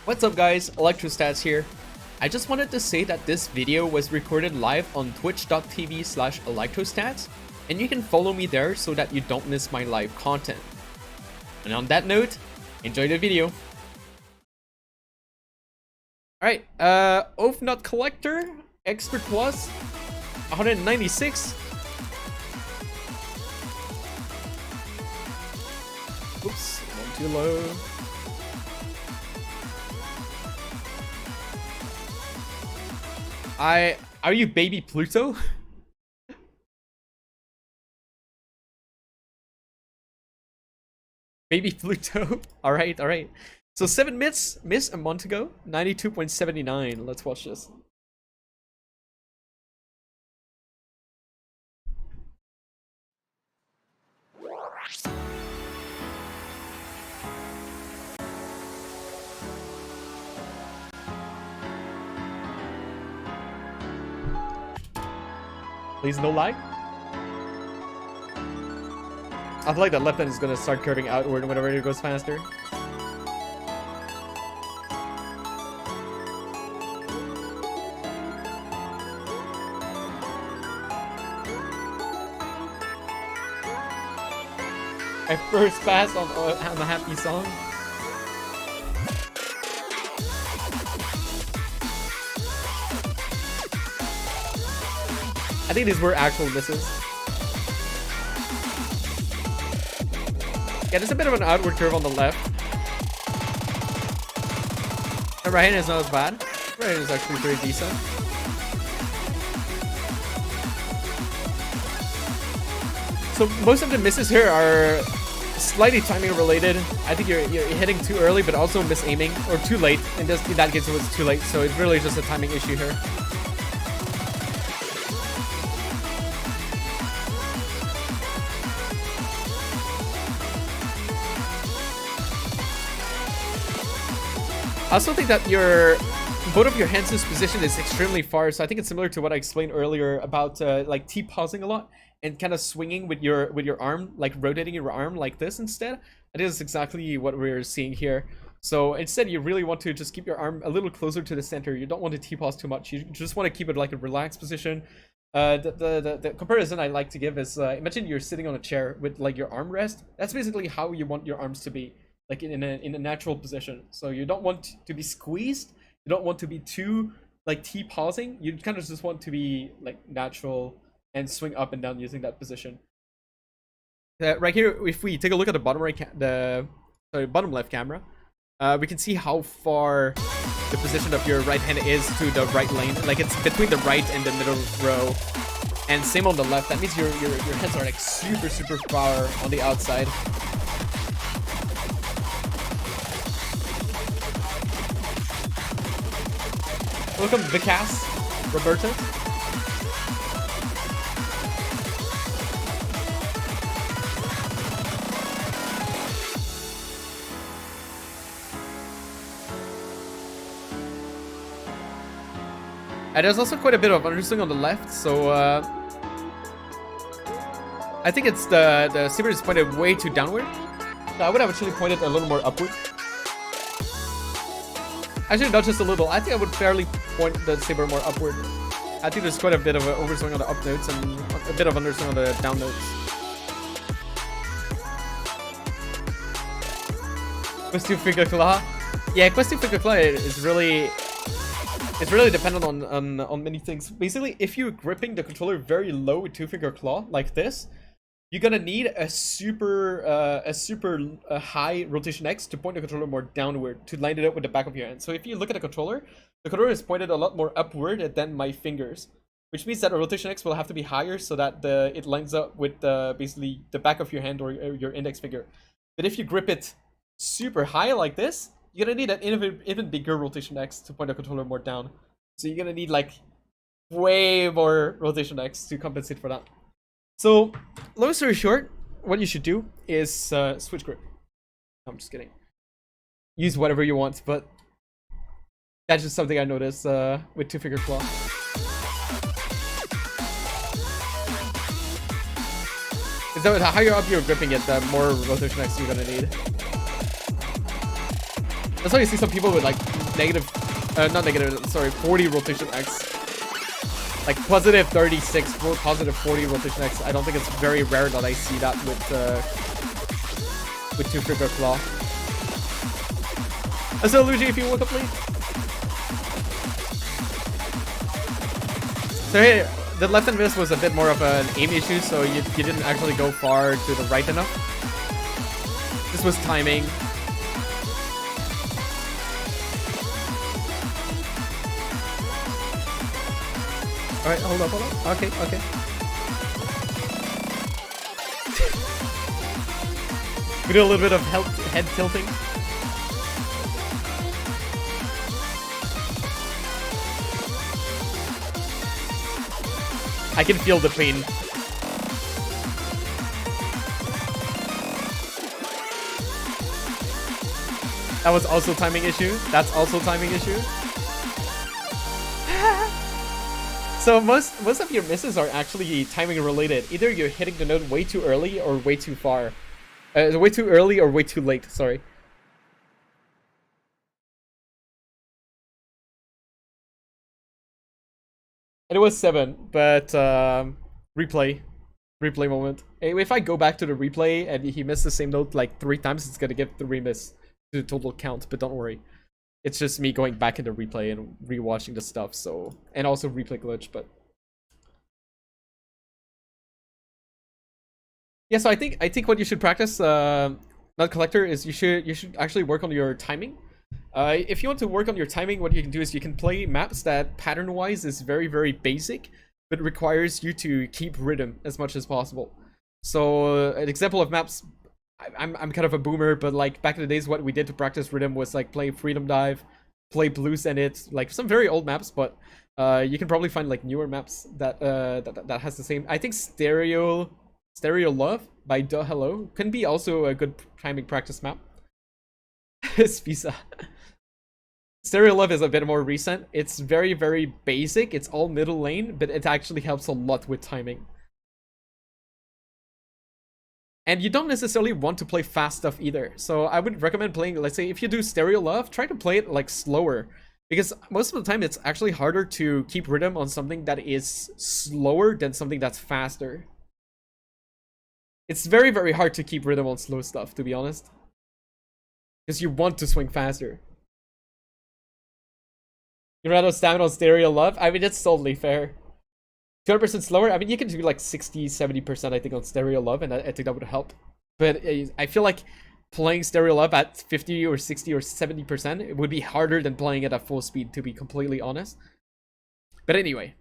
What's up guys, Electrostats here. I just wanted to say that this video was recorded live on twitch.tv/electrostats, and you can follow me there so that you don't miss my live content. And on that note, enjoy the video. Alright, HOFNutCollector, Expert Plus, 196. Oops, one too low. Are you baby Pluto? Baby Pluto. Alright, alright. So 7 miss a month ago, 92.79. Let's watch this. Please no lag. I feel like that left hand is gonna start curving outward whenever it goes faster. My first pass on a happy song. I think these were actual misses. Yeah, there's a bit of an outward curve on the left. The right hand is not as bad. The right hand is actually pretty decent. So most of the misses here are slightly timing related. I think you're hitting too early, but also misaiming, or too late. In that case, it was too late. So it's really just a timing issue here. I also think that both of your hands' position is extremely far, so I think it's similar to what I explained earlier about like T-pausing a lot and kind of swinging with your arm, like rotating your arm like this instead. That is exactly what we're seeing here. So instead, you really want to just keep your arm a little closer to the center. You don't want to T-pause too much. You just want to keep it like a relaxed position. The comparison I like to give is imagine you're sitting on a chair with like your armrest. That's basically how you want your arms to be. Like in a natural position. So you don't want to be squeezed. You don't want to be too like T-pausing. You kind of just want to be like natural and swing up and down using that position. Right here, if we take a look at the bottom bottom left camera, we can see how far the position of your right hand is to the right lane. Like it's between the right and the middle row. And same on the left. That means your hands are like super far on the outside. Welcome Vikas, Roberto. And there's also quite a bit of underswing on the left, so I think it's the saber is pointed way too downward. So I would have actually pointed a little more upward. Actually, not just a little. I think I would fairly point the saber more upward. I think there's quite a bit of an overswing on the up notes and a bit of underswing on the down notes. Question finger claw. Yeah, question finger claw is really dependent on many things. Basically, if you're gripping the controller very low with 2-finger claw like this, you're gonna need a super high rotation X to point the controller more downward to line it up with the back of your hand. So if you look at the controller is pointed a lot more upward than my fingers, which means that a rotation X will have to be higher so that it lines up with basically the back of your hand or your index finger. But if you grip it super high like this, you're gonna need an even bigger rotation X to point the controller more down. So you're gonna need like way more rotation X to compensate for that. So, long story short, what you should do is switch grip. I'm just kidding. Use whatever you want, but that's just something I noticed with 2-finger claw. So the higher up you're gripping it, the more rotation X you're gonna need. That's why you see some people with like negative, not negative, sorry, 40 rotation X. Like positive 36 or positive 40 rotation X. I don't think it's very rare that I see that with two trigger claw. So Luigi, if you woke up late. So hey, the left and miss was a bit more of an aim issue, so you didn't actually go far to the right enough. This was timing. Alright, hold up. Okay. We do a little bit of head tilting. I can feel the pain. That was also timing issue. That's also timing issue. So most of your misses are actually timing related. Either you're hitting the note way too early or way too far. Way too early or way too late, sorry. And it was 7, but replay moment. If I go back to the replay and he missed the same note like 3 times, it's gonna give 3 miss to the total count, but don't worry. It's just me going back into replay and rewatching the stuff, so, and also replay glitch, but yeah, so I think what you should practice, HOFNutCollector, is you should actually work on your timing. If you want to work on your timing, what you can do is you can play maps that pattern-wise is very, very basic, but requires you to keep rhythm as much as possible. So an example of maps, I'm kind of a boomer, but like back in the days, what we did to practice rhythm was like play Freedom Dive, play Blues and it, like some very old maps, but you can probably find like newer maps that that has the same. I think Stereo Love by Duh Hello can be also a good timing practice map. Spisa. Stereo Love is a bit more recent. It's very, very basic. It's all middle lane, but it actually helps a lot with timing. And you don't necessarily want to play fast stuff either. So I would recommend playing, let's say, if you do Stereo Love, try to play it like slower. Because most of the time it's actually harder to keep rhythm on something that is slower than something that's faster. It's very, very hard to keep rhythm on slow stuff, to be honest. Because you want to swing faster. You run out of stamina on Stereo Love? I mean, it's totally fair. 200% slower? I mean, you can do like 60-70% I think on Stereo Love, and I think that would help. But I feel like playing Stereo Love at 50 or 60 or 70% it would be harder than playing it at full speed, to be completely honest. But anyway,